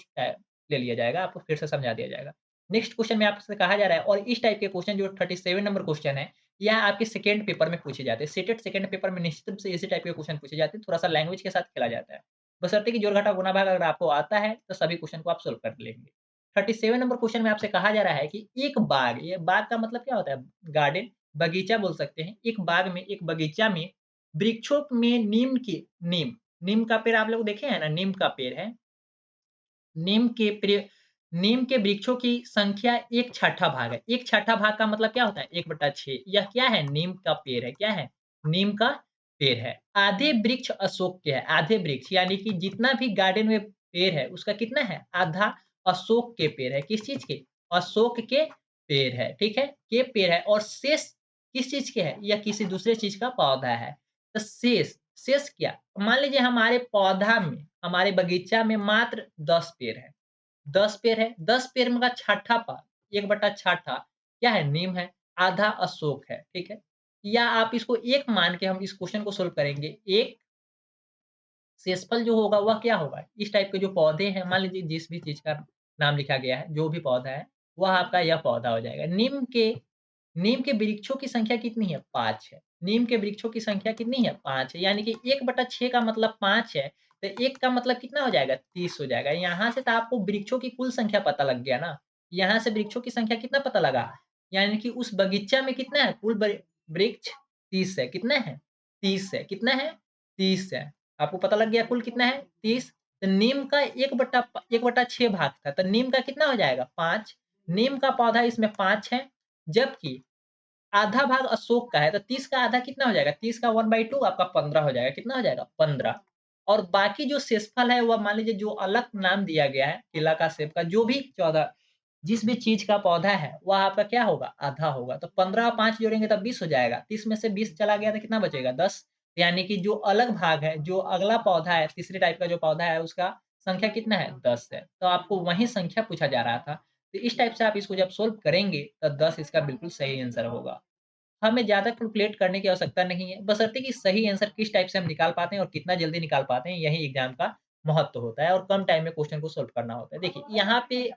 ले लिया जाएगा, आपको फिर से समझा दिया जाएगा। नेक्स्ट क्वेश्चन में आपसे कहा जा रहा है और इस टाइप के क्वेश्चन जो 37 नंबर क्वेश्चन है, यह आपके सेकंड पेपर में पूछे जाते हैं। सीटेट सेकंड पेपर में निश्चित रूप से इसी टाइप के क्वेश्चन पूछे जाते हैं, थोड़ा-सा लैंग्वेज के साथ खेला जाता है। बशर्ते कि जोड़, घटाव, गुणा, भाग अगर आपको आता है, तो सभी क्वेश्चन को आप सोल्व कर लेंगे। 37 नंबर क्वेश्चन में आपसे कहा जा रहा है कि एक बाग, ये बाग का मतलब क्या होता है? गार्डन, बगीचा बोल सकते हैं। एक बाग में, एक बगीचा में वृक्षों में नीम का पेड़ आप लोग देखे हैं ना? नीम का पेड़ है। नीम के प्रे नीम के वृक्षों की संख्या 1/6 भाग है। 1/6 भाग का मतलब क्या होता है? 1/6 यह क्या है? नीम का पेड़ है। क्या है? नीम का पेड़ है। आधे वृक्ष अशोक के हैं। आधे वृक्ष यानी कि जितना भी गार्डन में पेड़ है, उसका कितना है? आधा अशोक के पेड़ है। किस चीज़ के? अशोक के पेड़ है, ठीक है? के पेड़ है और शेष किस चीज़ के है? यह किसी दूसरे चीज़ का पौधा है। तो शेष क्या? मान लीजिए हमारे पौधा में, हमारे बगीचा में मात्र 10 पेड़ हैं। 10 पेड़ है, 10 पेड़ में का छठा भाग 1/6 क्या है? नीम है, आधा अशोक है, ठीक है? या आप इसको 1 मान के हम इस क्वेश्चन को सोल्व करेंगे। 1 शेषफल जो होगा वह क्या होगा? इस टाइप के जो पौधे हैं, मान लीजिए जिस भी चीज़ का नाम लिखा गया है, जो भी पौधा है, वह आपका यह पौधा हो जाएगा। नीम के वृक्षों की संख्या कितनी है? 5 है। नीम के वृक्षों की संख्या कितनी है? 5 है। यानी कि 1/6 का मतलब 5 है, तो 1 का मतलब कितना हो जाएगा? 30 हो जाएगा। यहाँ से तो आपको वृक्षों की कुल संख्या पता लग गया ना। यहाँ से वृक्षों की संख्या कितना पता लगा? यानी कि उस बगीचा में कितना है? कुल वृक्ष 30 है। कितना है? 30 है। कितना है? 30 है। आपको पता लग गया कुल कितना है? 30। तो नीम का 1/6 भाग था, तो नीम का कितना हो जाएगा? 5। नीम का पौधा इसमें 5 है, जबकि आधा भाग अशोक का है, तो 30 का आधा कितना हो जाएगा? 30 का 1/2 आपका 15 हो जाएगा। कितना हो जाएगा? 15 और बाकी जो शेषफल है, वह मान लीजिए जो अलग नाम दिया गया है, केला का, सेब का, जो भी 14 जिस भी चीज़ का पौधा है, वह आपका क्या होगा? आधा होगा। तो 15 और 5 जोड़ेंगे तब 20 हो जाएगा। 30 में से 20 चला गया तो कितना बचेगा? 10 यानी कि जो अलग भाग है, जो अगला पौधा है, तीसरे टाइप का जो पौधा है, उसका संख्या कितना है? 10 है। तो आपको वही संख्या पूछा जा रहा था। तो इस टाइप से आप इसको जब सोल्व करेंगे, तो 10 इसका बिल्कुल सही आंसर होगा। हमें ज़्यादा कैलकुलेट करने की आवश्यकता नहीं है, बशर्ते कि सही आंसर किस टाइप से हम निकाल पाते हैं और कितना जल्दी निकाल पाते हैं, यही एग्ज़ाम का महत्व होता है और कम टाइम में क्वेश्चन को सॉल्व करना होता है। देखिए, यहाँ पे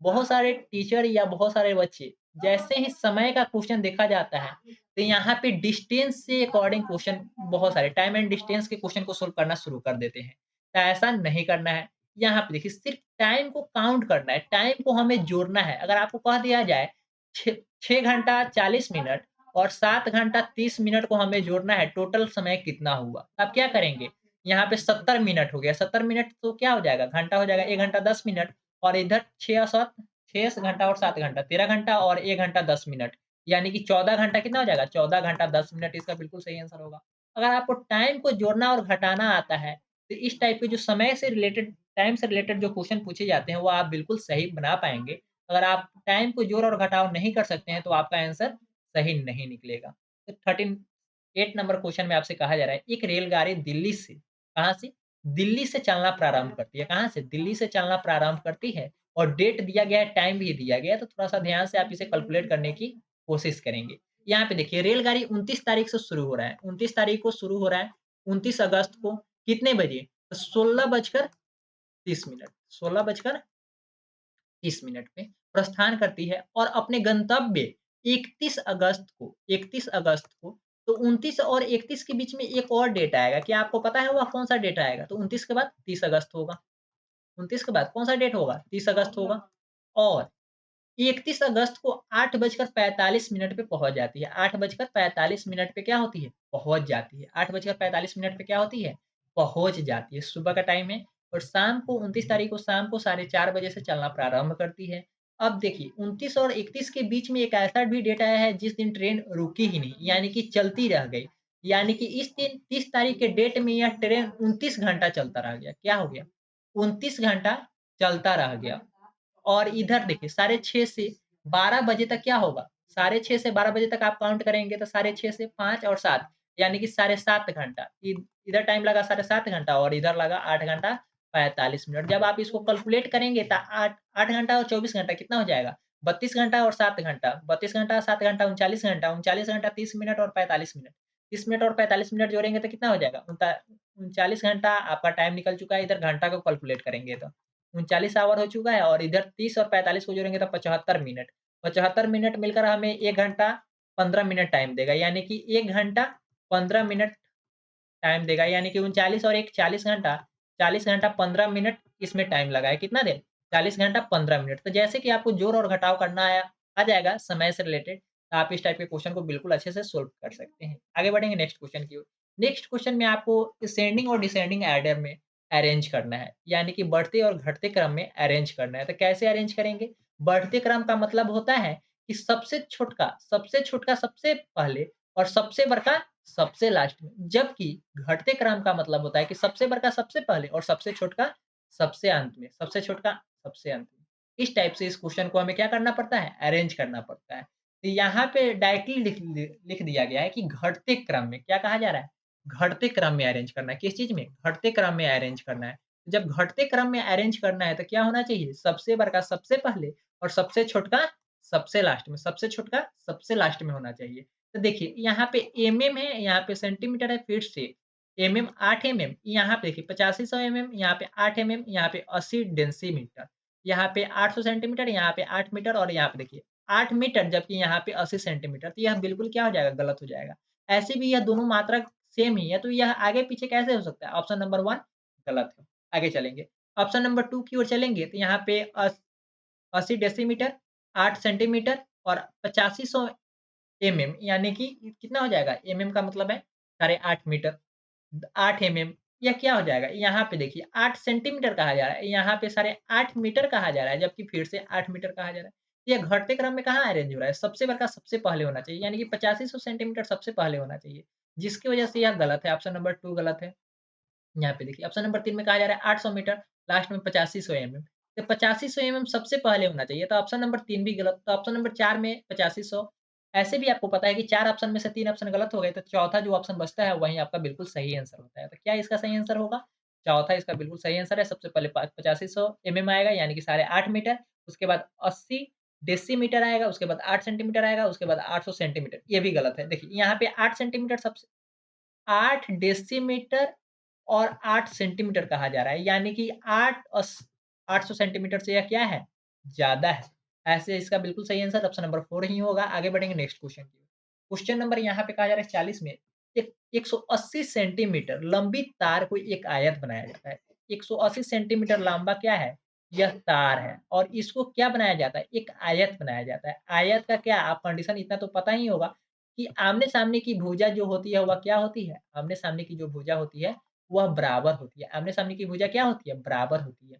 बहुत सारे टीचर या बहुत सारे बच्चे जैसे ही समय का क्वेश्चन देखा जाता है, तो यहाँ पे डिस्टेंस से अकॉर्डिंग क्वेश्चन बहुत सारे टाइम एंड डिस्टेंस के क्वेश्चन को सॉल्व करना शुरू कर देते हैं। तो ऐसा नहीं करना है। यहाँ पे देखिए सिर्फ़ टाइम को काउंट करना है, टाइम को हमें जोड़ना है। अगर आपको कह दिया जाए छ 6 घंटा 40 मिनट और 7 घंटा 30 मिनट को हमें जोड़ना है, टोटल समय कितना हुआ? आप क्या करेंगे? यहाँ पे 70 मिनट हो गया, 70 मिनट तो क्या हो जाएगा? घंटा हो जाएगा, 1 घंटा 10 मिनट और इधर 6 और 7 6 घंटा और 7 घंटा, 13 घंटा और 1 घंटा 10 मिनट, यानी कि 14 घंटा कितना हो जाएगा? 14 घंटा 10 मिनट इसका बिल्कुल सही आंसर होगा। अगर आपको टाइम को जोड़ना और घटाना आता है, तो इस टाइप के जो समय से रिलेटेड टाइम से रिलेटेड जो क्वेश्चन पूछे जाते हैं, वो आप बिल्कुल सही बना पाएँगे। अगर आप टाइम को जोड़ और घटाव नहीं कर सकते हैं, तो आपका आंसर सही नहीं निकलेगा। तो 13 8 नंबर क्वेश्चन में आपसे कहा जा रहा है, एक रेलगाड़ी दिल्ली से कहाँ से? दिल्ली से चलना प्रारंभ करती है। कहाँ से? दिल्ली से चलना प्रारंभ करती है और डेट दिया गया है, टाइम भी दिया गया है, तो थोड़ा-सा ध्यान से आप इसे कैलकुलेट करने की कोशिश करेंगे। यहाँ पे देखिए रेलगाड़ी 29 तारीख से शुरू हो रहा है, 29 तारीख को शुरू हो रहा है, 29 अगस्त को कितने बजे? 16 बजकर 30 मिनट, 16 बजकर 30 मिनट पे प्रस्थान करती है और अपने गंतव्य 31 अगस्त को तो 29 और 31 के बीच में एक और डेट आएगा। क्या आपको पता है वह कौन-सा डेट आएगा? तो 29 के बाद 30 अगस्त होगा। 29 के बाद कौन-सा डेट होगा? 30 अगस्त होगा और 31 अगस्त को 8 बजकर 45 मिनट पे पहुँच जाती है। 8 बजकर 45 मिनट पे क्या होती है? पहुँच जाती है। 8 बजकर 45 मिनट पे क्या होती है? पहुँच जाती है। सुबह का टाइम है और शाम को 29 तारीख को शाम को साढ़े 4 बजे से चलना प्रारंभ करती है। अब देखिए 29 और 31 के बीच में एक ऐसा भी डेट आया है जिस दिन ट्रेन रुकी ही नहीं, यानी कि चलती रह गई। यानी कि इस दिन 30 तारीख के डेट में यह ट्रेन 29 घंटा चलता रह गया। क्या हो गया? 29 घंटा चलता रह गया। और इधर देखिए साढ़े 6 से 12 बजे तक क्या होगा? साढ़े 6 से 12 बजे तक आप काउंट करेंगे तो साढ़े 6 से 5 और 7 यानी कि साढ़े 7 घंटा। इधर टाइम लगा साढ़े 7 घंटा और इधर लगा 8 घंटा 45 मिनट। जब आप इसको कैलकुलेट करेंगे तो 8 घंटा और 24 घंटा कितना हो जाएगा? 32 घंटा और 7 घंटा, 32 घंटा 7 घंटा 39 घंटा, 39 घंटा 30 मिनट और 45 मिनट। 30 मिनट और 45 मिनट जोड़ेंगे तो कितना हो जाएगा? 39 घंटा आपका टाइम निकल चुका है, इधर घंटा को कैलकुलेट करेंगे तो। 39 आवर हो चुका है और इधर 30 और 45 को जोड़ेंगे तो 75 मिनट। 75 मिनट मिलकर हमें 1 घंटा 15 मिनट टाइम देगा, यानी कि 1 घंटा 15 मिनट टाइम देगा, यानी कि 39 और 1 40 घंटा, 40 घंटा 15 मिनट इसमें टाइम लगा है। कितना देर? 40 घंटा 15 मिनट। तो जैसे कि आपको जोड़ और घटाव करना आ जाएगा समय से रिलेटेड, तो आप इस टाइप के क्वेश्चन को बिल्कुल अच्छे से सोल्व कर सकते हैं। आगे बढ़ेंगे नेक्स्ट क्वेश्चन की ओर। नेक्स्ट क्वेश्चन में आपको असेंडिंग और डिसेंडिंग ऑर्डर में अरेंज करना है, यानी कि बढ़ते और घटते क्रम में अरेंज करना है। तो कैसे अरेंज करेंगे? बढ़ते क्रम का मतलब होता है कि सबसे छोटका सबसे पहले और सबसे बड़का सबसे लास्ट में। जबकि घटते क्रम का मतलब होता है कि सबसे बड़का सबसे पहले और सबसे छोटका सबसे अंत में, सबसे छोटका सबसे अंत में। इस टाइप से इस क्वेश्चन को हमें क्या करना पड़ता है? अरेंज करना पड़ता है। तो यहाँ पे डायरेक्टली लिख दिया गया है कि घटते क्रम में क्या कहा जा रहा है? घटते क्रम में अरेंज करना है। किस चीज़ में? घटते क्रम में अरेंज करना है। जब घटते क्रम में अरेंज करना है तो क्या होना चाहिए? सबसे बड़का सबसे पहले और सबसे छोटका सबसे लास्ट में, सबसे छोटका सबसे लास्ट में होना चाहिए। तो देखिए यहाँ पे एमएम है, यहाँ पे सेंटीमीटर है, फीट से एमएम 8 एमएम, यहाँ पे देखिए 8500 एमएम, यहाँ पे 8 एमएम, यहाँ पे 80 डेसीमीटर, यहाँ पे 800 सेंटीमीटर, यहाँ पे 8 मीटर और यहाँ पे देखिए 8 मीटर जबकि यहाँ पे 80 सेंटीमीटर, तो यह बिल्कुल क्या हो जाएगा? गलत हो जाएगा। ऐसे भी यह दोनों मात्रक सेम ही है, तो यह आगे-पीछे कैसे हो सकता है? ऑप्शन नंबर 1 गलत है। आगे चलेंगे। ऑप्शन नंबर 2 की ओर चलेंगे तो यहाँ पे 80 डेसीमीटर, 8 सेंटीमीटर और 8500 एमएम यानी कि कितना हो जाएगा? एमएम का मतलब है साढ़े 8 मीटर, 8 एमएम यह क्या हो जाएगा? यहाँ पे देखिए 8 सेंटीमीटर कहा जा रहा है, यहाँ पे साढ़े 8 मीटर कहा जा रहा है, जबकि फिर से 8 मीटर कहा जा रहा है। यह घटते क्रम में कहाँ अरेंज हो रहा है? सबसे बड़का सबसे पहले होना चाहिए, यानी कि 8500 सेंटीमीटर सबसे पहले होना चाहिए, जिसकी वजह से यह गलत है, ऑप्शन नंबर 2 गलत है। यहाँ पे देखिए ऑप्शन नंबर 3 में कहा जा रहा है 800 मीटर, लास्ट में 8500 एमएम। तो 8500 एमएम सबसे पहले होना चाहिए, तो ऑप्शन नंबर 3 भी गलत। तो ऑप्शन नंबर 4 में 8500 ऐसे भी आपको पता है कि 4 ऑप्शन में से 3 ऑप्शन गलत हो गए, तो चौथा जो ऑप्शन बचता है वही आपका बिल्कुल सही आंसर होता है। तो क्या इसका सही आंसर होगा? चौथा इसका बिल्कुल सही आंसर है। सबसे पहले 8500 एमएम आएगा यानी कि साढ़े 8 मीटर उसके बाद 80 डेसीमीटर आएगा, उसके बाद 8 सेंटीमीटर आएगा, उसके बाद 800 सेंटीमीटर। ये भी गलत है। देखिए यहाँ पे 8 सेंटीमीटर सबसे 8 डेसीमीटर और 8 सेंटीमीटर कहा जा रहा है, यानी कि 800 सेंटीमीटर से यह क्या है? ज़्यादा है। ऐसे इसका बिल्कुल सही आंसर ऑप्शन नंबर 4 ही होगा। आगे बढ़ेंगे नेक्स्ट क्वेश्चन की ओर। क्वेश्चन नंबर यहाँ पे कहा जा रहा है 40 में, एक 180 सेंटीमीटर लंबी तार को एक आयत बनाया जाता है। 180 सेंटीमीटर लंबा क्या है? यह तार है और इसको क्या बनाया जाता है? एक आयत बनाया जाता है। आयत का क्या आप कंडीशन इतना तो पता ही होगा कि आमने-सामने की भुजा जो होती है वह क्या होती है? आमने-सामने की जो भुजा होती है वह बराबर होती है। आमने-सामने की भुजा क्या होती है? बराबर होती है।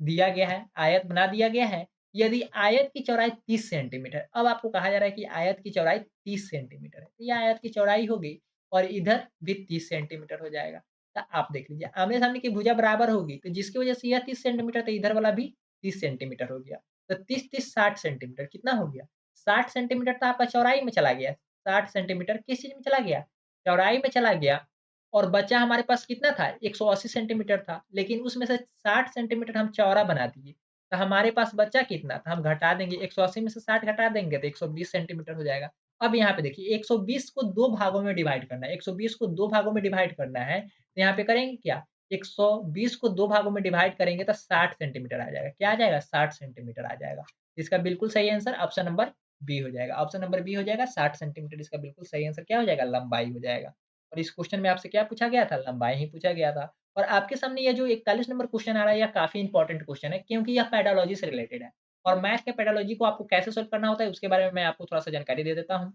दिया गया है, आयत बना दिया गया है। यदि आयत की चौड़ाई 30 सेंटीमीटर, अब आपको कहा जा रहा है कि आयत की चौड़ाई 30 सेंटीमीटर है। तो ये आयत की चौड़ाई हो गई और इधर भी 30 सेंटीमीटर हो जाएगा। तो आप देख लीजिए आमने-सामने की भुजा बराबर होगी, तो जिसकी वजह से यह 30 सेंटीमीटर तो इधर वाला भी 30 सेंटीमीटर हो गया। तो 30-30 60 सेंटीमीटर कितना हो गया? 60 सेंटीमीटर तो आपका चौड़ाई में चला गया। 60 सेंटीमीटर किस चीज़ में चला गया? चौड़ाई में चला गया। और बचा हमारे पास कितना था? 180 सेंटीमीटर था, लेकिन उसमें से 60 सेंटीमीटर हम चौड़ा बना दिए। तो हमारे पास बचा कितना? तो हम घटा देंगे 180 में से 60 घटा देंगे तो 120 सेंटीमीटर हो जाएगा। अब यहाँ पे देखिए 120 को 2 भागों में डिवाइड करना है, 120 को 2 भागों में डिवाइड करना है, तो यहाँ पे करेंगे क्या? 120 को 2 भागों में डिवाइड करेंगे तो 60 सेंटीमीटर आ जाएगा। क्या आ जाएगा? 60 सेंटीमीटर आ जाएगा। इसका बिल्कुल सही आंसर ऑप्शन नंबर बी हो जाएगा। ऑप्शन नंबर बी हो जाएगा 60 सेंटीमीटर इसका बिल्कुल सही आंसर क्या हो जाएगा? लंबाई हो जाएगा। और इस क्वेश्चन में आपसे क्या पूछा गया था? लंबाई ही पूछा गया था। और आपके सामने ये जो 41 नंबर क्वेश्चन आ रहा है, यह काफ़ी इंपॉर्टेंट क्वेश्चन है क्योंकि यह पेडोलॉजी से रिलेटेड है। और मैथ के पेडोलॉजी को आपको कैसे सॉल्व करना होता है, उसके बारे में मैं आपको थोड़ा-सा जानकारी दे देता हूँ।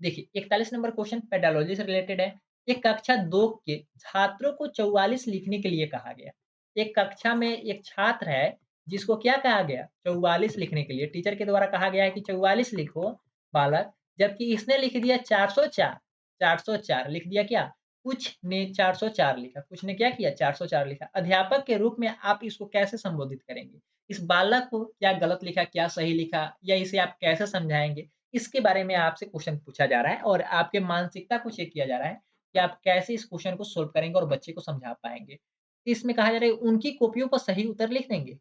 देखिए, 41 नंबर क्वेश्चन पेडोलॉजी से रिलेटेड है। एक कक्षा 2 के छात्रों को 44 लिखने के लिए कहा गया। एक कक्षा में एक छात्र है, जिसको क्या कहा गया? 44 लिखने के लिए। टीचर के द्वारा कहा गया है कि 44 लिखो बालक, जबकि इसने लिख दिया 404, 404 लिख दिया क्या? कुछ ने 404 लिखा, कुछ ने क्या किया? 404 लिखा। अध्यापक के रूप में आप इसको कैसे संबोधित करेंगे? इस बालक को क्या गलत लिखा, क्या सही लिखा या इसे आप कैसे समझाएँगे? इसके बारे में आपसे क्वेश्चन पूछा जा रहा है और आपके मानसिकता को चेक किया जा रहा है कि आप कैसे इस क्वेश्चन को सॉल्व करेंगे और बच्चे को समझा पाएँगे। इसमें कहा जा रहा है उनकी कॉपियों पर सही उत्तर लिख देंगे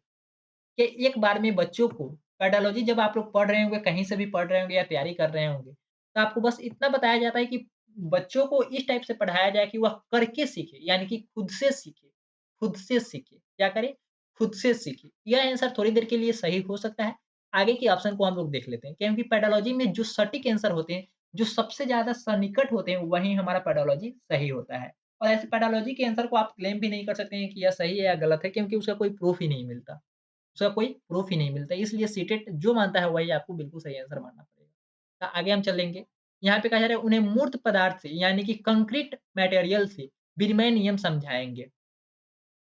कि एक बार में बच्चों को पेडालॉजी जब आप लोग पढ़ रहे होंगे, कहीं से भी पढ़ रहे होंगे या तैयारी कर रहे होंगे, तो आपको बस इतना बताया जाता है कि बच्चों को इस टाइप से पढ़ाया जाए कि वह करके सीखे, यानी कि खुद से सीखे, खुद से सीखे। क्या करे? खुद से सीखे। यह आंसर थोड़ी देर के लिए सही हो सकता है। आगे के ऑप्शन को हम लोग देख लेते हैं क्योंकि पेडालॉजी में जो सटीक आंसर होते हैं, जो सबसे ज़्यादा सन्निकट होते हैं, वही हमारा पेडालॉजी सही होता है। और ऐसे पेडालॉजी के आंसर को आप क्लेम भी नहीं कर सकते हैं कि यह सही है या गलत है क्योंकि उसका कोई प्रूफ ही नहीं मिलता। उसका कोई प्रूफ ही नहीं मिलता। इसलिए सीटेट जो मानता है वही आपको बिल्कुल सही आंसर मानना पड़ेगा। तो आगे हम चलेंगे। यहाँ पे कहा जा रहा है उन्हें मूर्त पदार्थ से यानी कि कंक्रीट मटेरियल से विनिमय नियम समझाएँगे।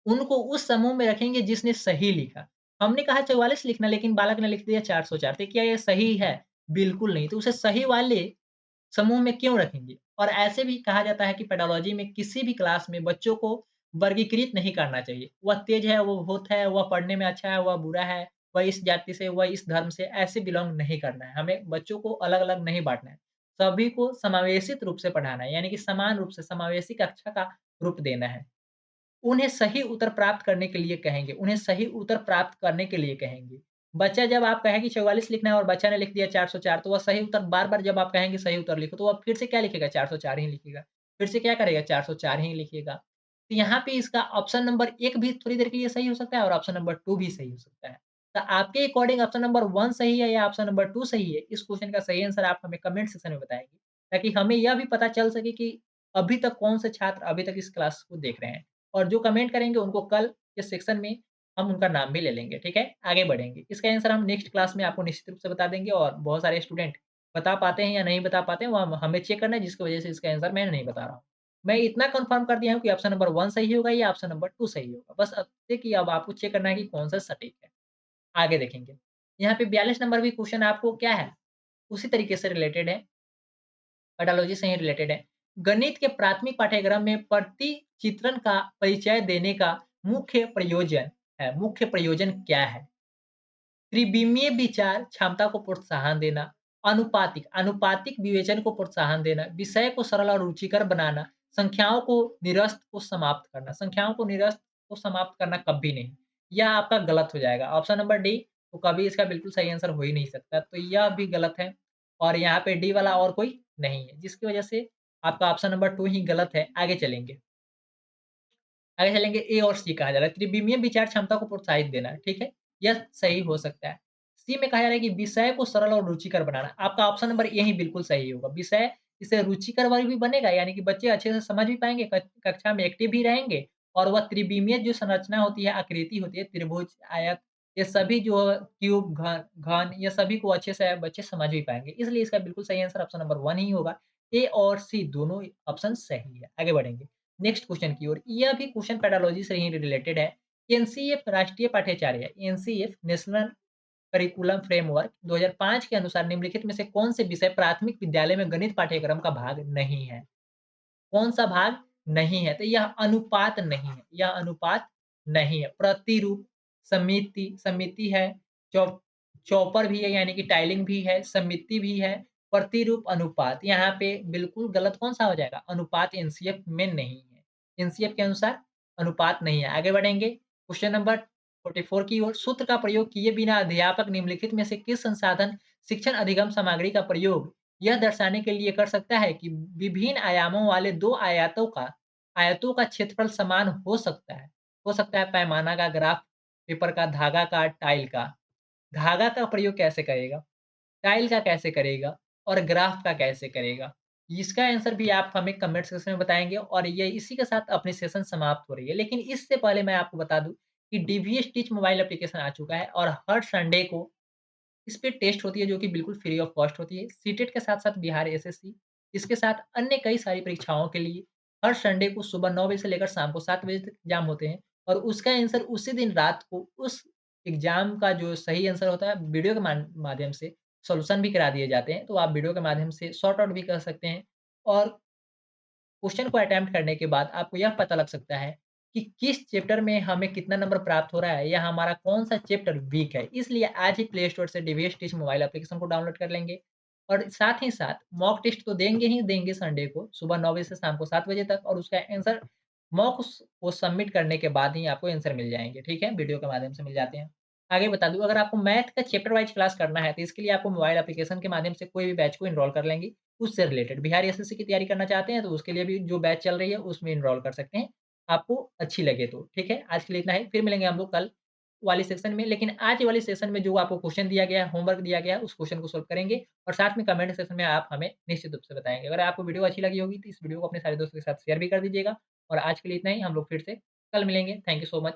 उनको उस समूह में रखेंगे जिसने सही लिखा। हमने कहा 44 लिखना लेकिन बालक ने लिख दिया 404 तो क्या ये सही है? बिल्कुल नहीं। तो उसे सही वाले समूह में क्यों रखेंगे? और ऐसे भी कहा जाता है कि पेडोलॉजी में किसी भी क्लास में बच्चों को वर्गीकृत नहीं करना चाहिए। वह तेज है, वो बहुत है, वह पढ़ने में अच्छा है, वह बुरा है, वह इस जाति से, वह इस धर्म से, ऐसे बिलॉन्ग नहीं करना है। हमें बच्चों को अलग-अलग नहीं बाँटना है। सभी को समावेशित रूप से पढ़ाना है, यानी कि समान रूप से समावेशी कक्षा का रूप देना है। उन्हें सही उत्तर प्राप्त करने के लिए कहेंगे, उन्हें सही उत्तर प्राप्त करने के लिए कहेंगे। बच्चा जब आप कहें कि 44 लिखना है और बच्चा ने लिख दिया 404 तो वह सही उत्तर बार-बार जब आप कहेंगे सही उत्तर लिखो, तो वह फिर से क्या लिखेगा? 404 ही लिखेगा। फिर से क्या करेगा? 404 ही लिखेगा। तो यहाँ पे इसका ऑप्शन नंबर 1 भी थोड़ी देर के लिए सही हो सकता है और ऑप्शन नंबर 2 भी सही हो सकता है। तो आपके अकॉर्डिंग ऑप्शन नंबर 1 सही है या ऑप्शन नंबर 2 सही है? इस क्वेश्चन का सही आंसर आप हमें कमेंट सेक्शन में बताएँगे, ताकि हमें यह भी पता चल सके कि अभी तक कौन से छात्र अभी तक इस क्लास को देख रहे हैं। और जो कमेंट करेंगे उनको कल के सेक्शन में हम उनका नाम भी ले लेंगे, ठीक है? आगे बढ़ेंगे। इसका आंसर हम नेक्स्ट क्लास में आपको निश्चित रूप से बता देंगे और बहुत सारे स्टूडेंट बता पाते हैं या नहीं बता पाते हैं, वो हम हमें चेक करना है जिसकी वजह से इसका आंसर मैं नहीं बता रहा हूँ। मैं इतना कन्फर्म कर दिया हूँ कि ऑप्शन नंबर 1 सही होगा या ऑप्शन नंबर 2 सही होगा। बस अब देखिए अब आपको चेक करना है कि कौन-सा सटीक है। आगे देखेंगे। यहाँ पे 42 नंबर भी क्वेश्चन आपको क्या है, उसी तरीके से रिलेटेड है, पैथोलॉजी से ही रिलेटेड है। गणित के प्राथमिक पाठ्यक्रम में प्रतिचित्रण का परिचय देने का मुख्य प्रयोजन क्या है? त्रिविमीय विचार क्षमता को प्रोत्साहन देना, आनुपातिक विवेचन को प्रोत्साहन देना, विषय को सरल और रुचिकर बनाना, संख्याओं को निरस्त को समाप्त करना। संख्याओं को निरस्त को समाप्त करना कभी नहीं। यह आपका गलत हो जाएगा। ऑप्शन नंबर डी तो कभी इसका बिल्कुल सही आंसर हो ही नहीं सकता, तो यह भी गलत है और यहाँ पे डी वाला और कोई नहीं है, जिसकी वजह से आपका ऑप्शन नंबर 2 ही गलत है। आगे चलेंगे। आगे चलेंगे ए और सी कहा जा रहा है, त्रिविमीय विचार क्षमता को प्रोत्साहित देना, ठीक है? यह सही हो सकता है। सी में कहा जा रहा है कि विषय को सरल और रुचिकर बनाना, आपका ऑप्शन नंबर ए ही बिल्कुल सही होगा। विषय इससे रुचिकर वर्ग भी बनेगा, यानी कि बच्चे अच्छे से समझ भी पाएँगे, कक्षा में एक्टिव भी रहेंगे और वह त्रिविमीय जो संरचना होती है, आकृति होती है, त्रिभुज, आयत, ये सभी जो क्यूब, घन ये सभी को अच्छे से बच्चे समझ भी पाएँगे। इसलिए इसका बिल्कुल सही आंसर ऑप्शन नंबर 1 ही होगा। ए और सी दोनों ऑप्शन सही है। आगे बढ़ेंगे। नेक्स्ट क्वेश्चन की ओर। यह भी क्वेश्चन पेडालॉजी से ही रिलेटेड है। एनसीएफ राष्ट्रीय पाठ्यचर्या है। एनसीएफ नेशनल करिकुलम फ्रेमवर्क 2005 के अनुसार निम्नलिखित में से कौन से विषय प्राथमिक विद्यालय में गणित पाठ्यक्रम का भाग नहीं है? कौन-सा भाग नहीं है? तो यह अनुपात नहीं है, यह अनुपात नहीं है। प्रतिरूप, समिति है, चौ चॉपर भी है यानी कि टाइलिंग भी है, समिति भी है, प्रतिरूप, अनुपात। यहाँ पे बिल्कुल गलत कौन-सा हो जाएगा? अनुपात एनसीएफ में नहीं है। एनसीएफ के अनुसार अनुपात नहीं है। आगे बढ़ेंगे, क्वेश्चन नंबर 44 की ओर। सूत्र का प्रयोग किए बिना अध्यापक निम्नलिखित में से किस संसाधन शिक्षण अधिगम सामग्री का प्रयोग यह दर्शाने के लिए कर सकता है कि विभिन्न आयामों वाले 2 आयतों का क्षेत्रफल समान हो सकता है। हो सकता है पैमाना का, ग्राफ पेपर का, धागा का, टाइल का। धागा का प्रयोग कैसे करेगा? टाइल का कैसे करेगा? और ग्राफ का कैसे करेगा? इसका आंसर भी आप हमें कमेंट सेक्शन में बताएँगे और ये इसी के साथ अपनी सेशन समाप्त हो रही है। लेकिन इससे पहले मैं आपको बता दूँ कि डीवीएस टीच मोबाइल एप्लीकेशन आ चुका है और हर संडे को इस पे टेस्ट होती है जो कि बिल्कुल फ्री ऑफ कॉस्ट होती है। सीटेट के साथ-साथ बिहार एसएससी, इसके साथ अन्य कई सारी परीक्षाओं के लिए हर संडे को सुबह 9 बजे से लेकर शाम को 7 बजे तक एग्ज़ाम होते हैं और उसका आंसर उसी दिन रात को उस एग्ज़ाम का जो सही आंसर होता है वीडियो के माध्यम से सॉल्यूशन भी करा दिए जाते हैं। तो आप वीडियो के माध्यम से सॉर्ट आउट भी कर सकते हैं और क्वेश्चन को अटेम्प्ट करने के बाद आपको यह पता लग सकता है कि किस चैप्टर में हमें कितना नंबर प्राप्त हो रहा है या हमारा कौन-सा चैप्टर वीक है। इसलिए आज ही प्ले स्टोर से डीवीएस टीच मोबाइल एप्लीकेशन को डाउनलोड कर लेंगे और साथ ही साथ मॉक टेस्ट तो देंगे ही देंगे संडे को सुबह 9 बजे से शाम को 7 बजे तक और उसका आंसर मॉक को सबमिट करने के बाद ही आपको आंसर मिल जाएँगे, ठीक है? वीडियो के माध्यम से मिल जाते हैं। आगे बता दूँ अगर आपको मैथ का चैप्टर वाइज़ क्लास करना है तो इसके लिए आपको मोबाइल एप्लीकेशन के माध्यम से कोई भी बैच को एनरोल कर लेंगे। उससे रिलेटेड बिहार एसएससी की तैयारी करना चाहते हैं तो उसके लिए भी जो बैच चल रही है उसमें एनरोल कर सकते हैं, आपको अच्छी लगे तो, ठीक है? आज के लिए इतना ही, फिर मिलेंगे हम लोग कल वाली सेशन में, लेकिन आज वाली सेशन में जो आपको क्वेश्चन दिया गया है, होमवर्क दिया गया है, उस क्वेश्चन को सॉल्व करेंगे और साथ में कमेंट सेक्शन में आप हमें निश्चित रूप से बताएँगे। अगर आपको वीडियो अच्छी लगी होगी तो इस वीडियो को अपने सारे दोस्तों के साथ शेयर भी कर दीजिएगा और आज के लिए इतना ही, हम लोग फिर से कल मिलेंगे। Thank you so much.